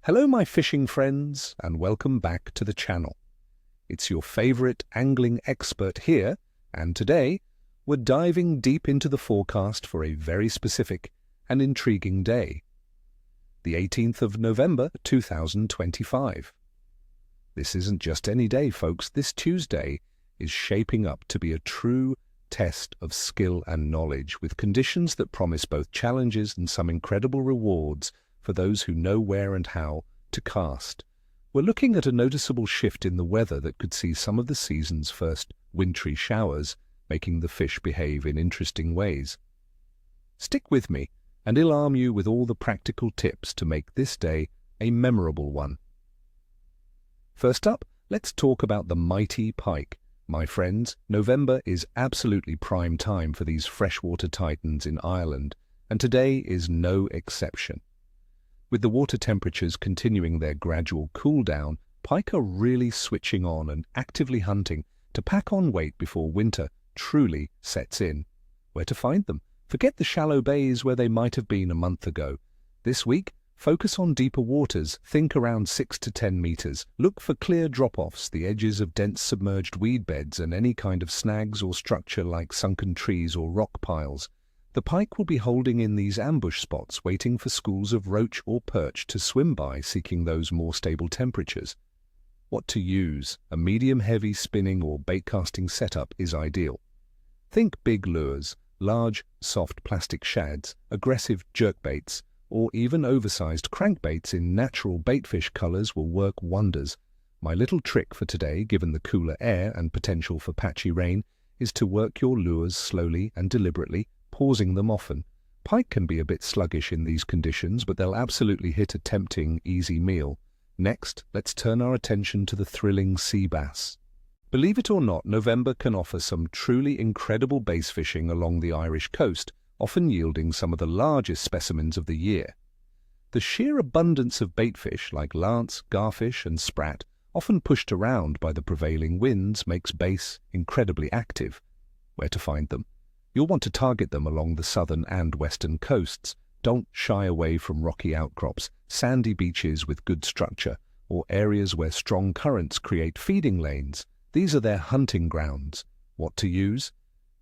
Hello my fishing friends, and welcome back to the channel. It's your favorite angling expert here, and today we're diving deep into the forecast for a very specific and intriguing day, the 18th of November 2025. This isn't just any day, folks. This Tuesday is shaping up to be a true test of skill and knowledge, with conditions that promise both challenges and some incredible rewards for those who know where and how to cast. We're looking at a noticeable shift in the weather that could see some of the season's first wintry showers, making the fish behave in interesting ways. Stick with me, and I'll arm you with all the practical tips to make this day a memorable one. First up, let's talk about the mighty pike. My friends, November is absolutely prime time for these freshwater titans in Ireland, and today is no exception. With the water temperatures continuing their gradual cool down, pike are really switching on and actively hunting to pack on weight before winter truly sets in. Where to find them? Forget the shallow bays where they might have been a month ago. This week, focus on deeper waters. Think around 6 to 10 meters. Look for clear drop-offs, the edges of dense submerged weed beds, and any kind of snags or structure like sunken trees or rock piles. The pike will be holding in these ambush spots, waiting for schools of roach or perch to swim by, seeking those more stable temperatures. What to use? A medium-heavy spinning or bait-casting setup is ideal. Think big lures, large, soft plastic shads, aggressive jerkbaits, or even oversized crankbaits in natural baitfish colors will work wonders. My little trick for today, given the cooler air and potential for patchy rain, is to work your lures slowly and deliberately, pausing them often. Pike can be a bit sluggish in these conditions, but they'll absolutely hit a tempting, easy meal. Next, let's turn our attention to the thrilling sea bass. Believe it or not, November can offer some truly incredible bass fishing along the Irish coast, often yielding some of the largest specimens of the year. The sheer abundance of baitfish like lance, garfish and sprat, often pushed around by the prevailing winds, makes bass incredibly active. Where to find them? You'll want to target them along the southern and western coasts. Don't shy away from rocky outcrops, sandy beaches with good structure, or areas where strong currents create feeding lanes. These are their hunting grounds. What to use?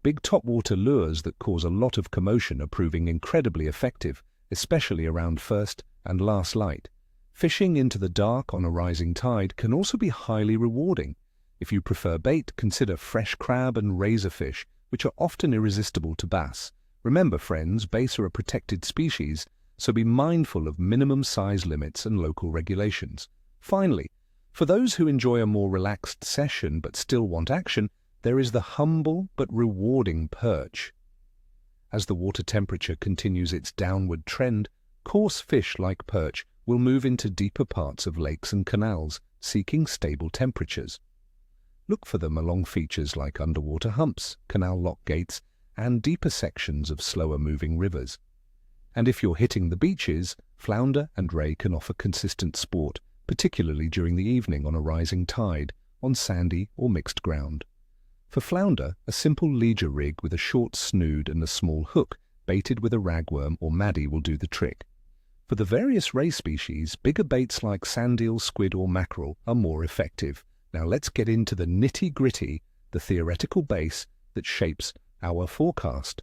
Big topwater lures that cause a lot of commotion are proving incredibly effective, especially around first and last light. Fishing into the dark on a rising tide can also be highly rewarding. If you prefer bait, consider fresh crab and razorfish, which are often irresistible to bass. Remember, friends, bass are a protected species, so be mindful of minimum size limits and local regulations. Finally, for those who enjoy a more relaxed session but still want action, there is the humble but rewarding perch. As the water temperature continues its downward trend, coarse fish like perch will move into deeper parts of lakes and canals, seeking stable temperatures. Look for them along features like underwater humps, canal lock gates, and deeper sections of slower-moving rivers. And if you're hitting the beaches, flounder and ray can offer consistent sport, particularly during the evening on a rising tide, on sandy or mixed ground. For flounder, a simple leisure rig with a short snood and a small hook, baited with a ragworm or maddie, will do the trick. For the various ray species, bigger baits like sand eel, squid or mackerel are more effective. Now let's get into the nitty-gritty, the theoretical base that shapes our forecast.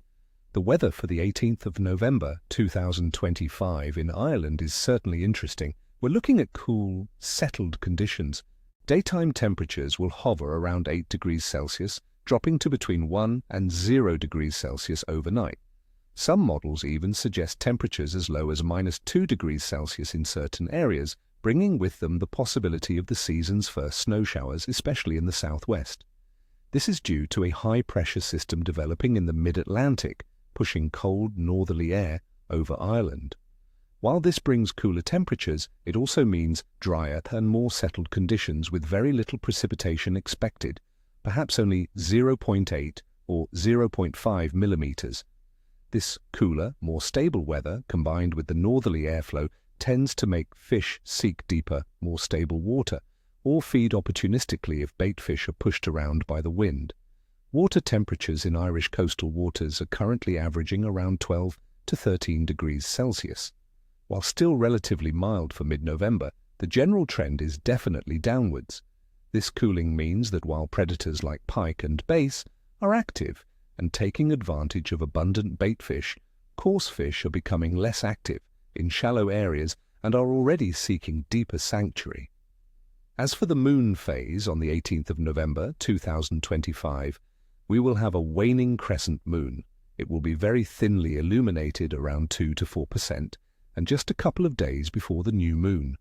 The weather for the 18th of November 2025 in Ireland is certainly interesting. We're looking at cool, settled conditions. Daytime temperatures will hover around 8 degrees Celsius, dropping to between 1 and 0 degrees Celsius overnight. Some models even suggest temperatures as low as -2 degrees Celsius in certain areas, bringing with them the possibility of the season's first snow showers, especially in the southwest. This is due to a high-pressure system developing in the mid-Atlantic, pushing cold northerly air over Ireland. While this brings cooler temperatures, it also means drier and more settled conditions with very little precipitation expected, perhaps only 0.8 or 0.5 millimeters. This cooler, more stable weather, combined with the northerly airflow, tends to make fish seek deeper, more stable water, or feed opportunistically if baitfish are pushed around by the wind. Water temperatures in Irish coastal waters are currently averaging around 12 to 13 degrees Celsius. While still relatively mild for mid-November, the general trend is definitely downwards. This cooling means that while predators like pike and bass are active and taking advantage of abundant baitfish, coarse fish are becoming less active in shallow areas and are already seeking deeper sanctuary. As for the moon phase on the 18th of November 2025, we will have a waning crescent moon. It will be very thinly illuminated, around 2 to 4%, and just a couple of days before the new moon.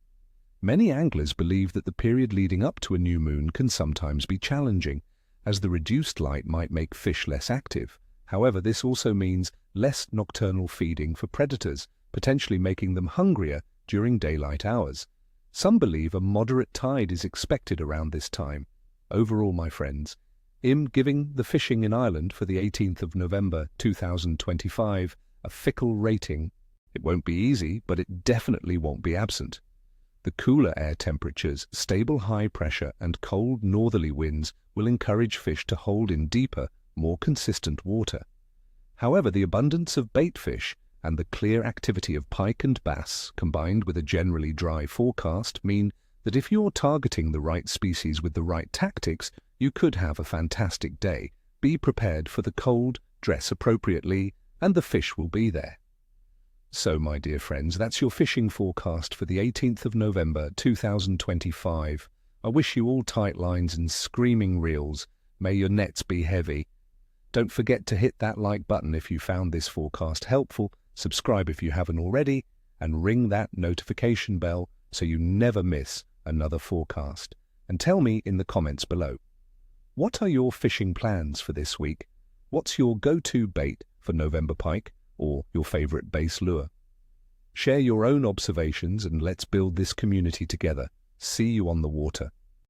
Many anglers believe that the period leading up to a new moon can sometimes be challenging, as the reduced light might make fish less active. However, this also means less nocturnal feeding for predators, potentially making them hungrier during daylight hours. Some believe a moderate tide is expected around this time. Overall, my friends, I'm giving the fishing in Ireland for the 18th of November 2025 a fickle rating. It won't be easy, but it definitely won't be absent. The cooler air temperatures, stable high pressure and cold northerly winds will encourage fish to hold in deeper, more consistent water. However, the abundance of bait fish and the clear activity of pike and bass, combined with a generally dry forecast, mean that if you're targeting the right species with the right tactics, you could have a fantastic day. Be prepared for the cold, dress appropriately, and the fish will be there. So, my dear friends, that's your fishing forecast for the 18th of November 2025. I wish you all tight lines and screaming reels. May your nets be heavy. Don't forget to hit that like button if you found this forecast helpful, subscribe if you haven't already, and ring that notification bell so you never miss another forecast. And tell me in the comments below, what are your fishing plans for this week? What's your go-to bait for November pike, or your favorite bass lure? Share your own observations and let's build this community together. See you on the water.